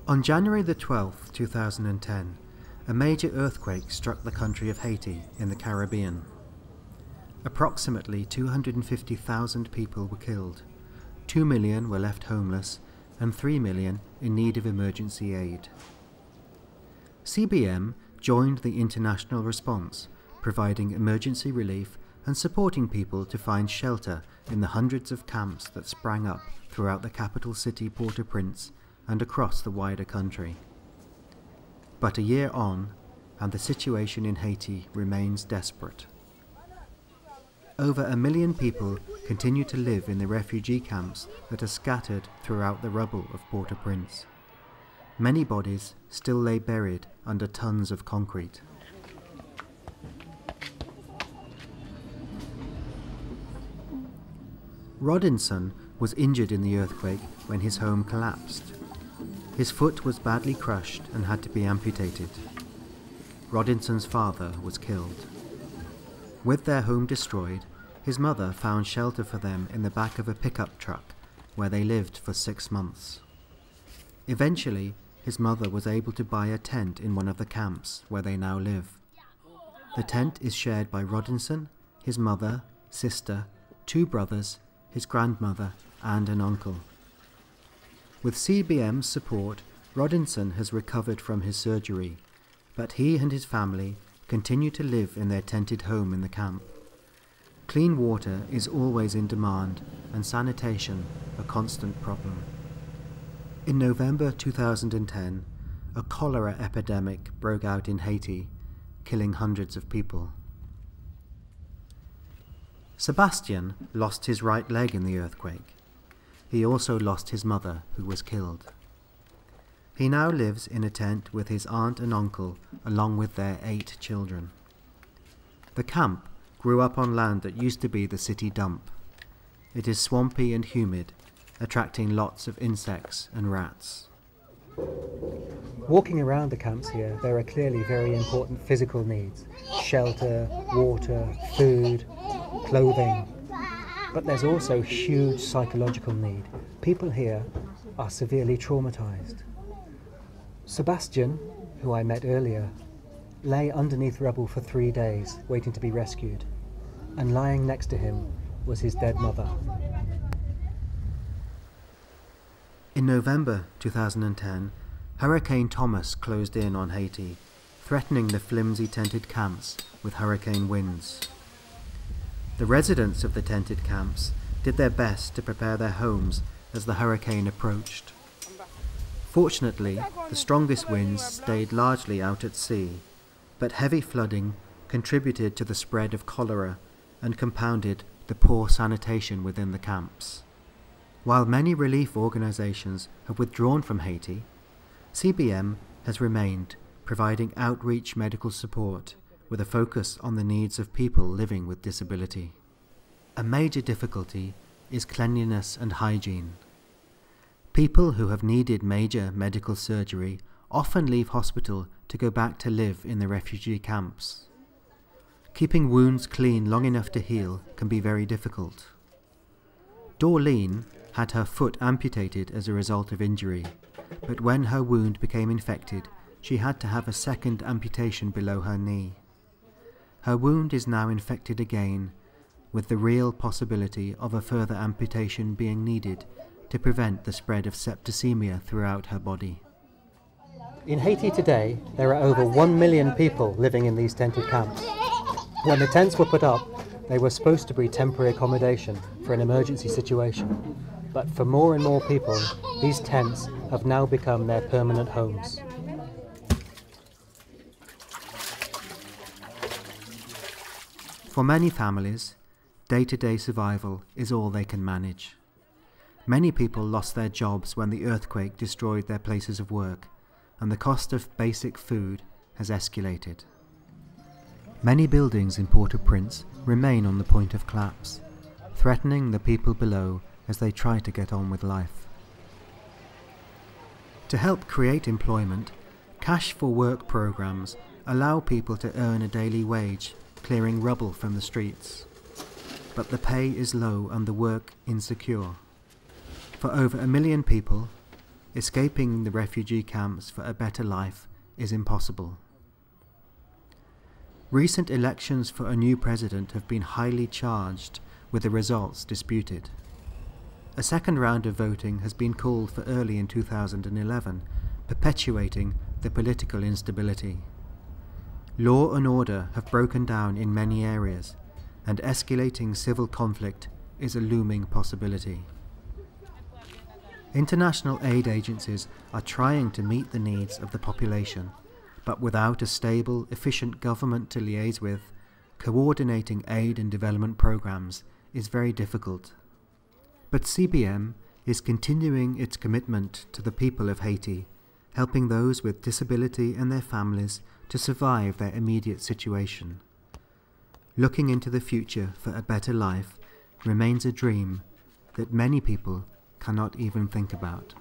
On January the 12th, 2010, a major earthquake struck the country of Haiti in the Caribbean. Approximately 250,000 people were killed, 2 million were left homeless, and 3 million in need of emergency aid. CBM joined the international response, providing emergency relief and supporting people to find shelter in the hundreds of camps that sprang up throughout the capital city Port-au-Prince and across the wider country. But a year on, and the situation in Haiti remains desperate. Over 1 million people continue to live in the refugee camps that are scattered throughout the rubble of Port-au-Prince. Many bodies still lay buried under tons of concrete. Rodinson was injured in the earthquake when his home collapsed. His foot was badly crushed and had to be amputated. Rodinson's father was killed. With their home destroyed, his mother found shelter for them in the back of a pickup truck, where they lived for 6 months. Eventually, his mother was able to buy a tent in one of the camps where they now live. The tent is shared by Rodinson, his mother, sister, 2 brothers, his grandmother, and an uncle. With CBM's support, Rodinson has recovered from his surgery, but he and his family continue to live in their tented home in the camp. Clean water is always in demand, and sanitation a constant problem. In November 2010, a cholera epidemic broke out in Haiti, killing hundreds of people. Sebastian lost his right leg in the earthquake. He also lost his mother, who was killed. He now lives in a tent with his aunt and uncle, along with their 8 children. The camp grew up on land that used to be the city dump. It is swampy and humid, attracting lots of insects and rats. Walking around the camps here, there are clearly very important physical needs: shelter, water, food, clothing. But there's also huge psychological need. People here are severely traumatized. Sebastian, who I met earlier, lay underneath rubble for 3 days, waiting to be rescued, and lying next to him was his dead mother. In November 2010, Hurricane Thomas closed in on Haiti, threatening the flimsy tented camps with hurricane winds. The residents of the tented camps did their best to prepare their homes as the hurricane approached. Fortunately, the strongest winds stayed largely out at sea, but heavy flooding contributed to the spread of cholera and compounded the poor sanitation within the camps. While many relief organizations have withdrawn from Haiti, CBM has remained, providing outreach medical support with a focus on the needs of people living with disability. A major difficulty is cleanliness and hygiene. People who have needed major medical surgery often leave hospital to go back to live in the refugee camps. Keeping wounds clean long enough to heal can be very difficult. Dorleen had her foot amputated as a result of injury, but when her wound became infected, she had to have a second amputation below her knee. Her wound is now infected again, with the real possibility of a further amputation being needed to prevent the spread of septicemia throughout her body. In Haiti today, there are over 1 million people living in these tented camps. When the tents were put up, they were supposed to be temporary accommodation for an emergency situation. But for more and more people, these tents have now become their permanent homes. For many families, day-to-day survival is all they can manage. Many people lost their jobs when the earthquake destroyed their places of work, and the cost of basic food has escalated. Many buildings in Port-au-Prince remain on the point of collapse, threatening the people below as they try to get on with life. To help create employment, Cash for Work programs allow people to earn a daily wage, clearing rubble from the streets. But the pay is low and the work insecure. For over 1 million people, escaping the refugee camps for a better life is impossible. Recent elections for a new president have been highly charged, with the results disputed. A second round of voting has been called for early in 2011, perpetuating the political instability. Law and order have broken down in many areas, and escalating civil conflict is a looming possibility. International aid agencies are trying to meet the needs of the population, but without a stable, efficient government to liaise with, coordinating aid and development programs is very difficult. But CBM is continuing its commitment to the people of Haiti, helping those with disability and their families to survive their immediate situation. Looking into the future for a better life remains a dream that many people cannot even think about.